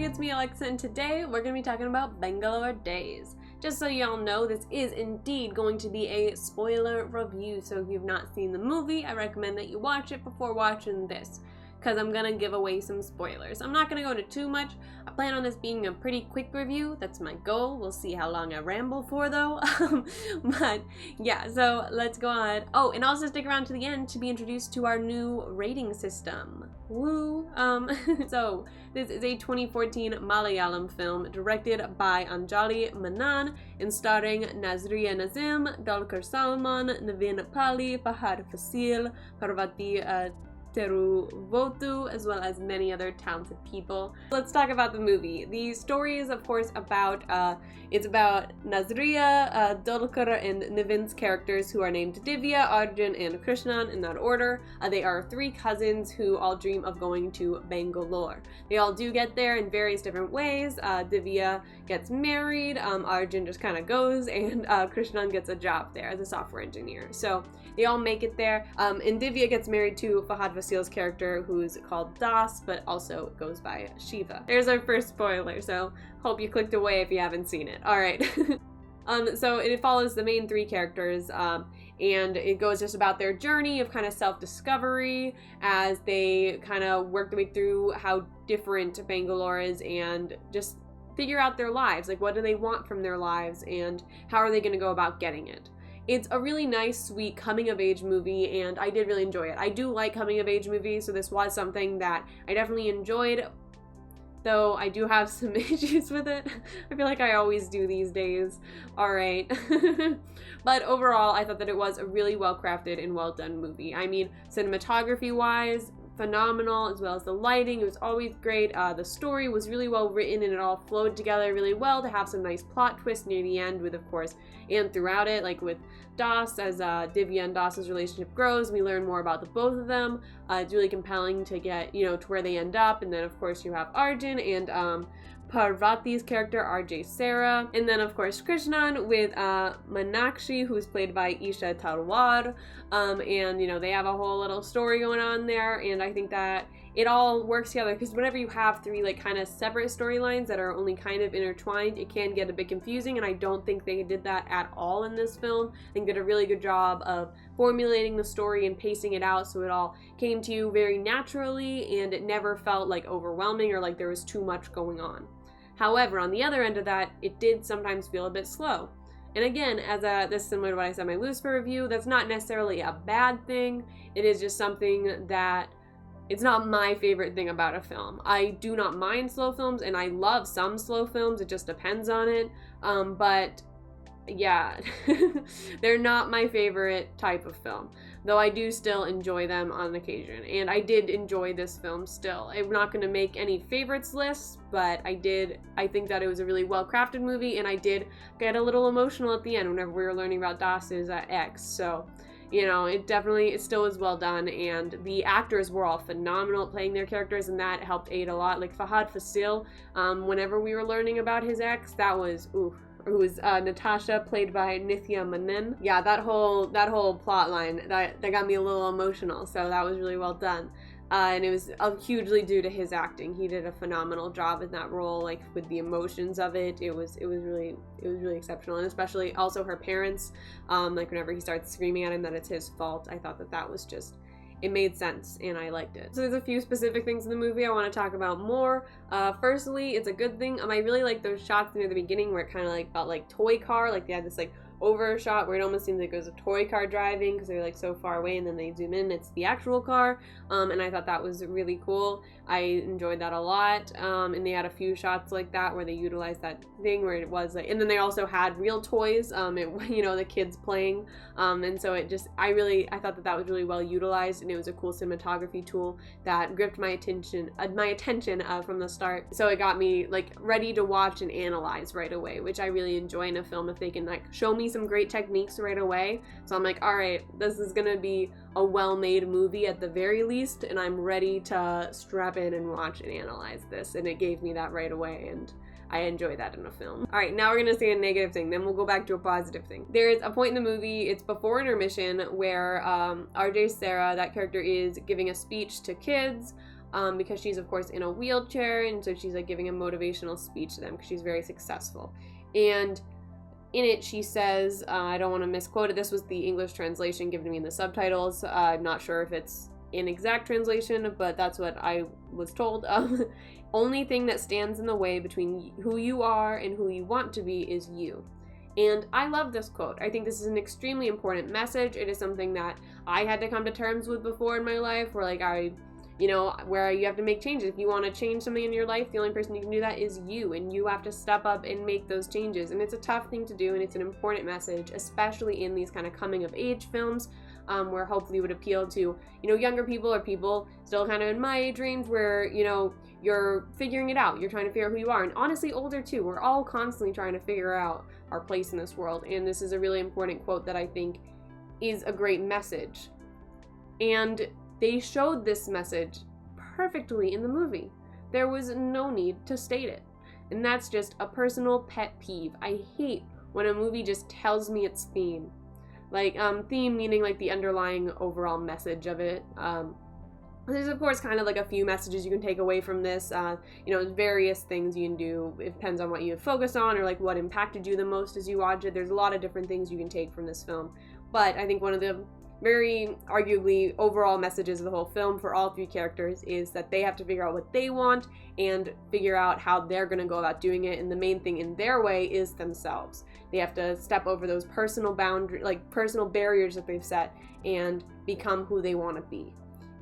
it's me, Alexa, and today we're going to be talking about Bangalore Days. Just so y'all know, this is indeed going to be a spoiler review, so if you've not seen the movie, I recommend that you watch it before watching this, because I'm going to give away some spoilers. I'm not going to go into too much. I plan on this being a pretty quick review. That's my goal. We'll see how long I ramble for, though. But yeah, so let's go ahead. Oh, and also stick around to the end to be introduced to our new rating system. Woo! So this is a 2014 Malayalam film directed by Anjali Menon and starring Nazriya Nazim, Dulquer Salman, Naveen Pali, Fahad Fasil, Parvati Teruvotu, as well as many other talented people. Let's talk about the movie. The story is, of course, about Nazriya, Dulquer, and Naveen's characters, who are named Divya, Arjun, and Krishnan in that order. They are three cousins who all dream of going to Bangalore. They all do get there in various different ways. Divya gets married, Arjun just kind of goes, and Krishnan gets a job there as a software engineer. So they all make it there, and Divya gets married to Fahad Fasil's character, who's called Das, but also goes by Shiva. There's our first spoiler, so hope you clicked away if you haven't seen it. Alright. So it follows the main three characters, and it goes just about their journey of kind of self-discovery as they kind of work their way through how different Bangalore is and just figure out their lives. Like, what do they want from their lives, and how are they going to go about getting it? It's a really nice, sweet coming-of-age movie, and I did really enjoy it. I do like coming-of-age movies, so this was something that I definitely enjoyed, though I do have some issues with it. I feel like I always do these days. Alright. But overall, I thought that it was a really well-crafted and well-done movie. I mean, cinematography-wise, phenomenal, as well as the lighting. It was always great. The story was really well written, and it all flowed together really well to have some nice plot twists near the end, with, of course, and throughout it, like with Das, as Divya and Das's relationship grows, we learn more about the both of them. It's really compelling to get, to where they end up. And then, of course, you have Arjun and Parvati's character, RJ Sarah, and then, of course, Krishnan with Manakshi, who's played by Isha Talwar, and, they have a whole little story going on there, and I think that it all works together, because whenever you have three, like, kind of separate storylines that are only kind of intertwined, it can get a bit confusing, and I don't think they did that at all in this film. I think they did a really good job of formulating the story and pacing it out so it all came to you very naturally, and it never felt, like, overwhelming or like there was too much going on. However, on the other end of that, it did sometimes feel a bit slow. And again, this is similar to what I said in my Lucifer review, that's not necessarily a bad thing. It is just something that it's not my favorite thing about a film. I do not mind slow films, and I love some slow films. It just depends on it. But yeah, they're not my favorite type of film, though I do still enjoy them on occasion, and I did enjoy this film still. I'm not going to make any favorites lists, but I think that it was a really well-crafted movie, and I did get a little emotional at the end whenever we were learning about Das's ex, so it still was well done, and the actors were all phenomenal at playing their characters, and that helped aid a lot. Like Fahad Fasil, whenever we were learning about his ex, that was, ooh, who was Natasha, played by Nithya Menon. Yeah, that whole plot line, that got me a little emotional, so that was really well done. And it was hugely due to his acting. He did a phenomenal job in that role, like with the emotions of it. It was really exceptional, and especially also her parents. Like whenever he starts screaming at him that it's his fault, I thought that was just, it made sense, and I liked it. So there's a few specific things in the movie I want to talk about more. Firstly, it's a good thing. I really like those shots near the beginning where it kind of like felt like toy car, like they had this like overshot where it almost seems like it was a toy car driving, because they're like so far away, and then they zoom in, it's the actual car, and I thought that was really cool. I enjoyed that a lot, and they had a few shots like that where they utilized that thing where it was like, and then they also had real toys, the kids playing, and so it just, I thought that was really well utilized, and it was a cool cinematography tool that gripped my attention from the start, so it got me like ready to watch and analyze right away, which I really enjoy in a film, if they can like show me some great techniques right away. So I'm like, all right, this is gonna be a well-made movie at the very least, and I'm ready to strap in and watch and analyze this, and it gave me that right away, and I enjoy that in a film. All right, now we're gonna say a negative thing, then we'll go back to a positive thing. There's a point in the movie, it's before intermission, where RJ Sarah, that character, is giving a speech to kids, because she's of course in a wheelchair, and so she's like giving a motivational speech to them because she's very successful. And in it she says, I don't want to misquote it, this was the English translation given to me in the subtitles, I'm not sure if it's in exact translation, but that's what I was told. Only thing that stands in the way between who you are and who you want to be is you. And I love this quote. I think this is an extremely important message. It is something that I had to come to terms with before in my life, where like where you have to make changes. If you want to change something in your life, the only person you can do that is you, and you have to step up and make those changes. And it's a tough thing to do, and it's an important message, especially in these kind of coming of age films, where hopefully would appeal to, younger people or people still kind of in my age range where, you're figuring it out. You're trying to figure out who you are. And honestly, older too. We're all constantly trying to figure out our place in this world. And this is a really important quote that I think is a great message. And they showed this message perfectly in the movie. There was no need to state it. And that's just a personal pet peeve. I hate when a movie just tells me its theme. Like, theme meaning like the underlying overall message of it. There's of course kind of like a few messages you can take away from this, various things you can do. It depends on what you focus on or like what impacted you the most as you watch it. There's a lot of different things you can take from this film. But I think one of the very arguably overall messages of the whole film for all three characters is that they have to figure out what they want and figure out how they're going to go about doing it. And the main thing in their way is themselves. They have to step over those personal personal barriers that they've set and become who they want to be.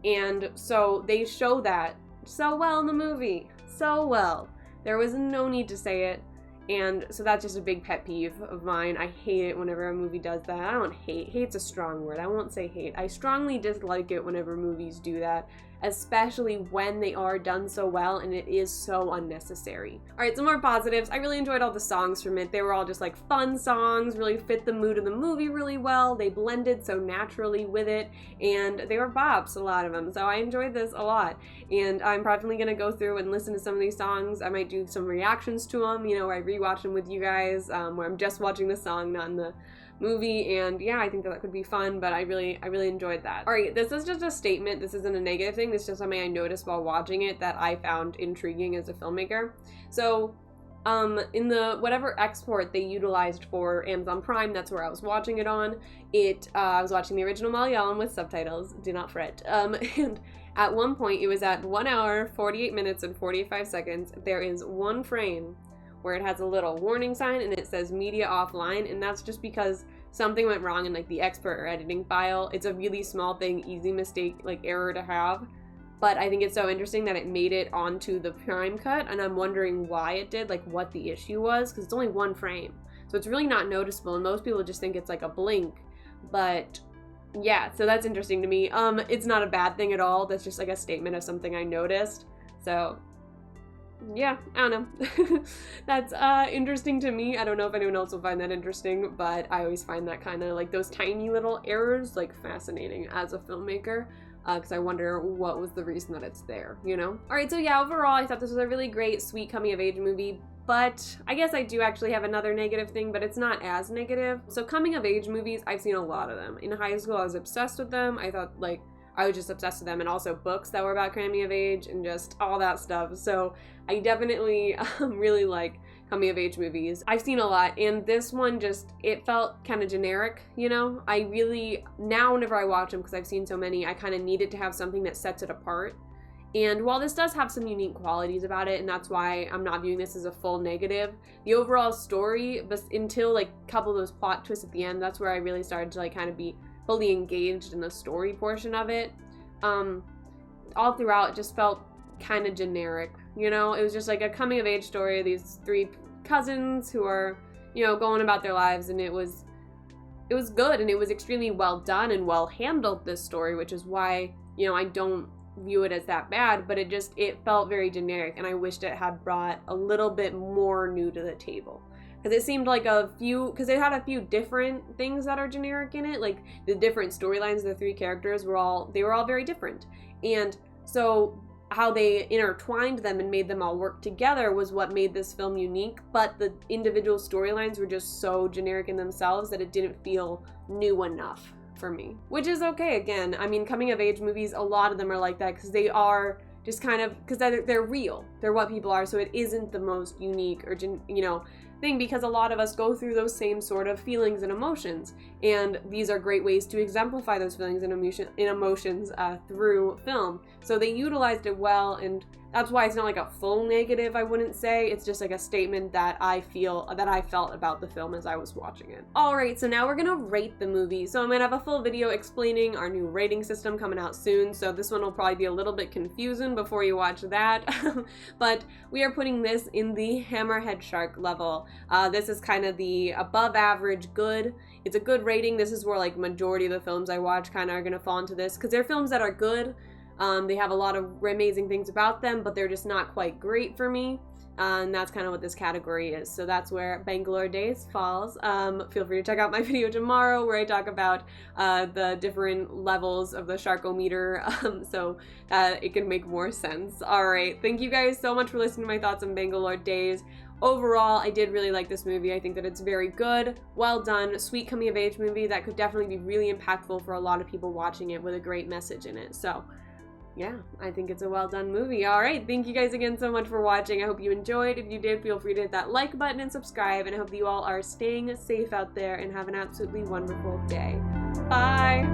And so they show that so well in the movie, so well. There was no need to say it. And so that's just a big pet peeve of mine. I hate it whenever a movie does that. I don't hate. Hate's a strong word. I won't say hate. I strongly dislike it whenever movies do that, especially when they are done so well and it is so unnecessary. Alright, some more positives. I really enjoyed all the songs from it. They were all just like fun songs, really fit the mood of the movie really well. They blended so naturally with it, and they were bops, a lot of them. So I enjoyed this a lot. And I'm probably gonna go through and listen to some of these songs. I might do some reactions to them, where I rewatch them with you guys, where I'm just watching the song, not in the movie. And yeah, I think that could be fun, but I really enjoyed that. All right, this is just a statement. This isn't a negative thing. This is just something I noticed while watching it that I found intriguing as a filmmaker. So in the whatever export they utilized for Amazon Prime, that's where I was watching it on. I was watching the original Malayalam with subtitles, do not fret. And at one point it was at 1 hour, 48 minutes and 45 seconds. There is one frame where it has a little warning sign and it says media offline, and that's just because something went wrong in like the export or editing file. It's a really small thing, easy mistake, like error to have. But I think it's so interesting that it made it onto the Prime cut, and I'm wondering why it did, like what the issue was, because it's only one frame. So it's really not noticeable, and most people just think it's like a blink. But yeah, so that's interesting to me. It's not a bad thing at all. That's just like a statement of something I noticed. So yeah, I don't know. That's interesting to me. I don't know if anyone else will find that interesting, but I always find that kind of like those tiny little errors like fascinating as a filmmaker, because I wonder what was the reason that it's there, Alright, so yeah, overall I thought this was a really great, sweet coming of age movie, but I guess I do actually have another negative thing, but it's not as negative. So coming of age movies, I've seen a lot of them. In high school I was obsessed with them. I was just obsessed with them, and also books that were about coming of age and just all that stuff. So I definitely really like coming of age movies. I've seen a lot, and this one it felt kind of generic, I really, now whenever I watch them, because I've seen so many, I kind of needed to have something that sets it apart. And while this does have some unique qualities about it, and that's why I'm not viewing this as a full negative, the overall story, but until like a couple of those plot twists at the end, that's where I really started to like kind of be fully engaged in the story portion of it. All throughout it just felt kind of generic, it was just like a coming of age story of these three cousins who are, going about their lives, and it was good, and it was extremely well done and well handled, this story, which is why, I don't view it as that bad, but it felt very generic, and I wished it had brought a little bit more new to the table. Because it seemed like because it had a few different things that are generic in it, like the different storylines of the three characters were all very different. And so how they intertwined them and made them all work together was what made this film unique, but the individual storylines were just so generic in themselves that it didn't feel new enough for me. Which is okay, again. I mean, coming of age movies, a lot of them are like that because they are just kind of, because they're real. They're what people are, so it isn't the most unique or, you know, thing, because a lot of us go through those same sort of feelings and emotions, and these are great ways to exemplify those feelings and emotions through film. So they utilized it well, and that's why it's not like a full negative, I wouldn't say. It's just like a statement that I felt about the film as I was watching it. Alright, so now we're gonna rate the movie. So I'm gonna have a full video explaining our new rating system coming out soon, so this one will probably be a little bit confusing before you watch that. But we are putting this in the hammerhead shark level. This is kind of the above average good. It's a good rating. This is where like majority of the films I watch kind of are gonna fall into this, because they're films that are good. They have a lot of amazing things about them, but they're just not quite great for me. And that's kind of what this category is. So that's where Bangalore Days falls. Feel free to check out my video tomorrow where I talk about the different levels of the Sharkometer, so it can make more sense. Alright, thank you guys so much for listening to my thoughts on Bangalore Days. Overall, I did really like this movie. I think that it's very good, well done, sweet coming-of-age movie that could definitely be really impactful for a lot of people watching it, with a great message in it. So yeah, I think it's a well done movie. Alright, thank you guys again so much for watching. I hope you enjoyed. If you did, feel free to hit that like button and subscribe, and I hope you all are staying safe out there and have an absolutely wonderful day. Bye!